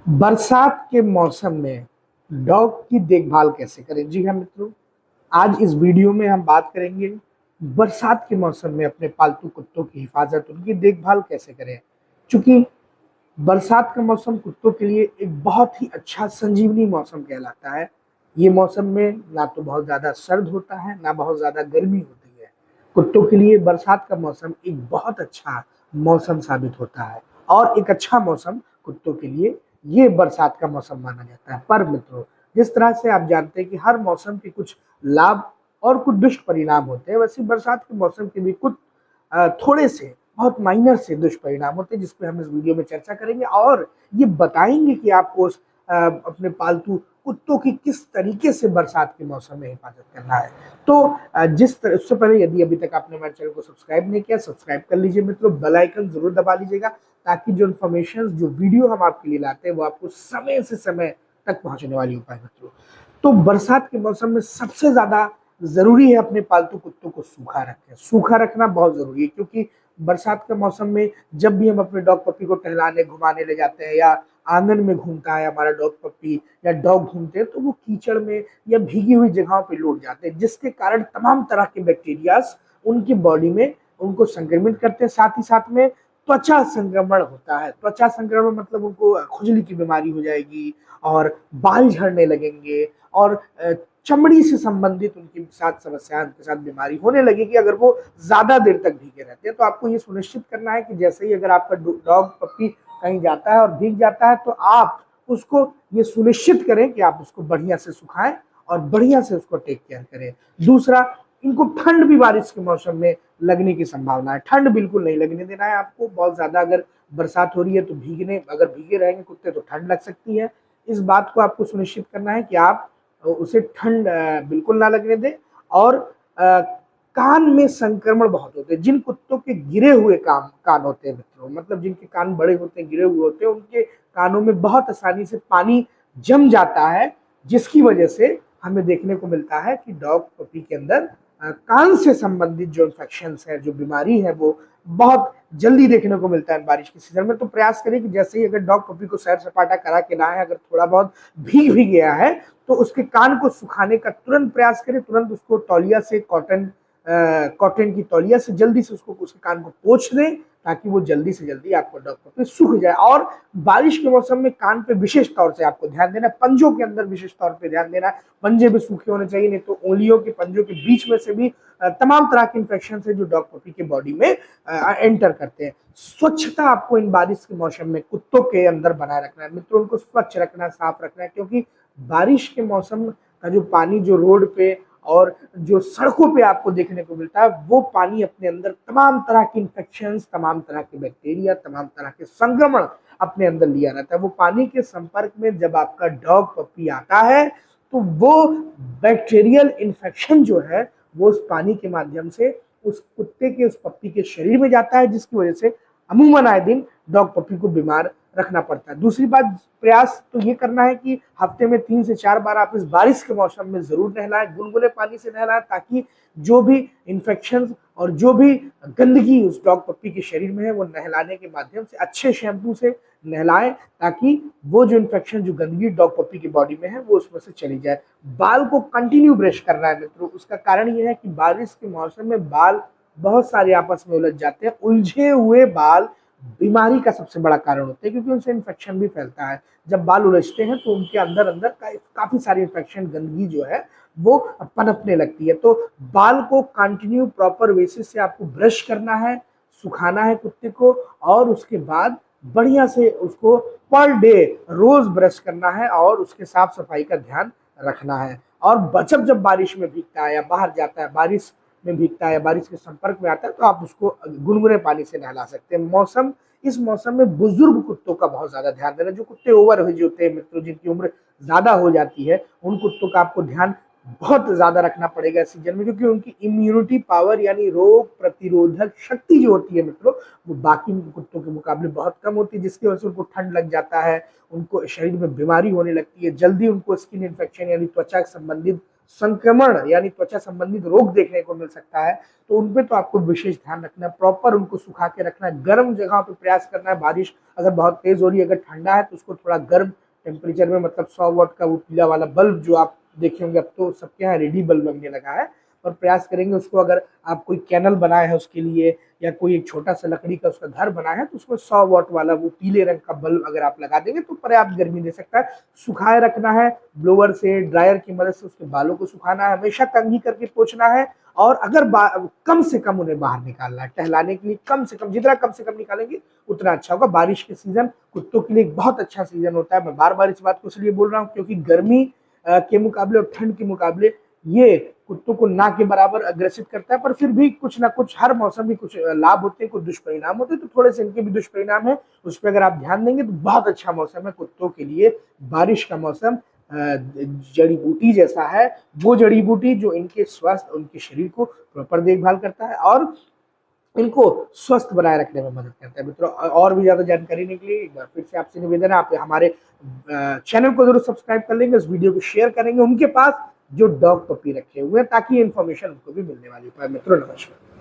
बरसात के मौसम में डॉग की देखभाल कैसे करें। जी हाँ मित्रों, आज इस वीडियो में हम बात करेंगे बरसात के मौसम में अपने पालतू कुत्तों की हिफाजत, उनकी देखभाल कैसे करें। क्योंकि बरसात का मौसम कुत्तों के लिए एक बहुत ही अच्छा संजीवनी मौसम कहलाता है। ये मौसम में ना तो बहुत ज़्यादा सर्द होता है, ना बहुत ज़्यादा गर्मी होती है। कुत्तों के लिए बरसात का मौसम एक बहुत अच्छा मौसम साबित होता है और एक अच्छा मौसम कुत्तों के लिए ये बरसात का मौसम माना जाता है। पर मित्रों, जिस तरह से आप जानते हैं कि हर मौसम के कुछ लाभ और कुछ दुष्परिणाम होते हैं, वैसे बरसात के मौसम के भी कुछ थोड़े से बहुत माइनर से दुष्परिणाम होते हैं, जिसपे हम इस वीडियो में चर्चा करेंगे और ये बताएंगे कि आपको अपने पालतू कुत्तों की किस तरीके से बरसात के मौसम में हिफाजत करना है। तो जिस तरह, उससे पहले यदि अभी तक आपने हमारे चैनल को सब्सक्राइब नहीं किया, सब्सक्राइब कर लीजिए मित्रों। बेल आइकन जरूर दबा लीजिएगा ताकि जो इन्फॉर्मेशन, जो वीडियो हम आपके लिए लाते हैं वो आपको समय से समय तक पहुंचने वाली हो पाए मित्रों। तो बरसात के मौसम में सबसे ज्यादा जरूरी है अपने पालतू कुत्तों को सूखा रखें। सूखा रखना बहुत जरूरी है, क्योंकि बरसात के मौसम में जब भी हम अपने डॉग पप्पी को टहलाने घुमाने ले जाते हैं, या आंगन में घूमता है हमारा डॉग पप्पी या डॉग घूमते हैं, तो वो कीचड़ में या भीगी हुई जगहों पे लौट जाते हैं, जिसके कारण तमाम तरह के बैक्टीरियाज उनकी बॉडी में उनको संक्रमित करते हैं। साथ ही साथ में त्वचा संक्रमण होता है। त्वचा संक्रमण मतलब उनको खुजली की बीमारी हो जाएगी और बाल झड़ने लगेंगे और चमड़ी से संबंधित उनके साथ समस्याएं, उनके साथ बीमारी होने लगेगी अगर वो ज्यादा देर तक भीगे रहते हैं। तो आपको ये सुनिश्चित करना है कि जैसे ही अगर आपका डॉग पप्पी कहीं जाता है और भीग जाता है, तो आप उसको ये सुनिश्चित करें कि आप उसको बढ़िया से सुखाएं और बढ़िया से उसको टेक केयर करें। दूसरा, इनको ठंड भी बारिश के मौसम में लगने की संभावना है। ठंड बिल्कुल नहीं लगने देना है आपको। बहुत ज्यादा अगर बरसात हो रही है तो अगर भीगे रहेंगे कुत्ते तो ठंड लग सकती है। इस बात को आपको सुनिश्चित करना है कि आप उसे ठंड बिल्कुल ना लगने दें। और कान में संक्रमण बहुत होते हैं। जिन कुत्तों के गिरे हुए कान होते हैं मित्रों, मतलब जिनके कान बड़े होते हैं, गिरे हुए होते हैं, उनके कानों में बहुत आसानी से पानी जम जाता है, जिसकी वजह से हमें देखने को मिलता है कि डॉग पपी के अंदर कान से संबंधित जो इन्फेक्शन है, जो बीमारी है, वो बहुत जल्दी देखने को मिलता है बारिश के सीजन में। तो प्रयास करें कि जैसे ही अगर डॉग पपी को सैर सपाटा करा के लाए, अगर थोड़ा बहुत भीग भी गया है, तो उसके कान को सुखाने का तुरंत प्रयास करें। तुरंत उसको तौलिया से, कॉटन की तौलिया से जल्दी से उसके कान को पोंछ दें, ताकि वो जल्दी से जल्दी आपको डॉग पपी सूख जाए। और बारिश के मौसम में कान पे विशेष तौर से आपको ध्यान देना है, पंजों के अंदर विशेष तौर पे ध्यान देना है। पंजे भी सूखे होने चाहिए, नहीं तो उंगलियों के पंजों के बीच में से भी तमाम तरह के इन्फेक्शन है जो डॉग पपी के बॉडी में एंटर करते हैं। स्वच्छता आपको इन बारिश के मौसम में कुत्तों के अंदर बनाए रखना है मित्रों। उनको स्वच्छ रखना है, साफ रखना है, क्योंकि बारिश के मौसम का जो पानी जो रोड पे और जो सड़कों पे आपको देखने को मिलता है, वो पानी अपने अंदर तमाम तरह की इन्फेक्शंस, तमाम तरह के बैक्टीरिया, तमाम तरह के संक्रमण अपने अंदर लिया रहता है। वो पानी के संपर्क में जब आपका डॉग पपी आता है, तो वो बैक्टीरियल इन्फेक्शन जो है वो उस पानी के माध्यम से उस कुत्ते के, उस पप्पी के शरीर में जाता है, जिसकी वजह से अमूमन आए दिन डॉग पपी को बीमार रखना पड़ता है। दूसरी बात, प्रयास तो ये करना है कि हफ्ते में 3 से 4 बार आप इस बारिश के मौसम में जरूर नहलाएं, गुनगुने पानी से नहलाएं, ताकि जो भी इन्फेक्शन और जो भी गंदगी उस डॉग पप्पी के शरीर में है, वो नहलाने के माध्यम से अच्छे शैम्पू से नहलाएं, ताकि वो जो इन्फेक्शन, जो गंदगी डॉग पप्पी की बॉडी में है, वो उसमें से चली जाए। बाल को कंटिन्यू ब्रश करना है मित्रों। उसका कारण यह है कि बारिश के मौसम में बाल बहुत सारे आपस में उलझ जाते हैं। उलझे हुए बाल बीमारी का सबसे बड़ा कारण होते हैं, क्योंकि उनसे इन्फेक्शन भी फैलता है। जब बाल उलझते हैं तो उनके अंदर अंदर काफी सारी इन्फेक्शन, गंदगी जो है वो पनपने लगती है। तो बाल को कंटिन्यू प्रॉपर बेसिस से आपको ब्रश करना है, सुखाना है कुत्ते को, और उसके बाद बढ़िया से उसको पर डे रोज ब्रश करना है और उसके साफ सफाई का ध्यान रखना है। और जब बारिश में भीगता है या बाहर जाता है, बारिश में भीगता है या बारिश के संपर्क में आता है, तो आप उसको गुनगुने पानी से नहला सकते हैं। इस मौसम में बुजुर्ग कुत्तों का बहुत ज्यादा ध्यान देना। जो कुत्ते ओवर एज होते हैं मित्रों, जिनकी उम्र ज्यादा हो जाती है, उन कुत्तों का आपको ध्यान बहुत ज्यादा रखना पड़ेगा इस सीजन में, क्योंकि उनकी इम्यूनिटी पावर यानी रोग प्रतिरोधक शक्ति जो होती है मित्रों, वो बाकी कुत्तों के मुकाबले बहुत कम होती है, जिसकी वजह से उनको ठंड लग जाता है, उनको शरीर में बीमारी होने लगती है, जल्दी उनको स्किन इन्फेक्शन यानी त्वचा संबंधित संक्रमण यानी त्वचा संबंधित रोग देखने को मिल सकता है, तो उनपे तो आपको विशेष ध्यान रखना है, प्रॉपर उनको सुखा के रखना है, गर्म जगह पे प्रयास करना है। बारिश अगर बहुत तेज हो रही है, अगर ठंडा है तो उसको थोड़ा गर्म टेम्परेचर में, मतलब 100 वाट का वो पीला वाला बल्ब जो आप देखे होंगे, अब तो सबके यहाँ रेडी बल्ब लगने लगा है, और प्रयास करेंगे उसको, अगर आप कोई कैनल बनाए है उसके लिए या कोई एक छोटा सा लकड़ी का उसका घर बना है, तो उसमें 100 वाट वाला वो पीले रंग का बल्ब अगर आप लगा देंगे तो पर्याप्त गर्मी दे सकता है। सुखाए रखना है, ब्लोअर से, ड्रायर की मदद से उसके बालों को सुखाना है, हमेशा कंघी करके पोंछना है, और अगर कम से कम उन्हें बाहर निकालना है टहलाने के लिए, कम से कम, जितना कम से कम निकालेंगे उतना अच्छा होगा। बारिश के सीजन कुत्तों के लिए एक बहुत अच्छा सीजन होता है। मैं बार बार इस बात को इसलिए बोल रहा हूँ क्योंकि गर्मी के मुकाबले और ठंड के मुकाबले ये कुत्तों को ना के बराबर अग्रसित करता है, पर फिर भी कुछ ना कुछ, हर मौसम में कुछ लाभ होते हैं, कुछ दुष्परिणाम होते हैं, तो थोड़े से इनके भी दुष्परिणाम है, उस पर अगर आप ध्यान देंगे तो बहुत अच्छा मौसम है कुत्तों के लिए बारिश का मौसम। जड़ी बूटी जैसा है, वो जड़ी बूटी जो इनके स्वास्थ्य, उनके शरीर को प्रॉपर देखभाल करता है और इनको स्वस्थ बनाए रखने में मदद करता है। मित्रों, और भी ज्यादा जानकारी के लिए एक बार फिर से आपसे निवेदन है, आप हमारे चैनल को जरूर सब्सक्राइब कर लेंगे, इस वीडियो को शेयर करेंगे उनके पास जो डॉग पपी रखे हुए हैं, ताकि इन्फॉर्मेशन उनको भी मिलने वाली है। मित्रों, नमस्कार।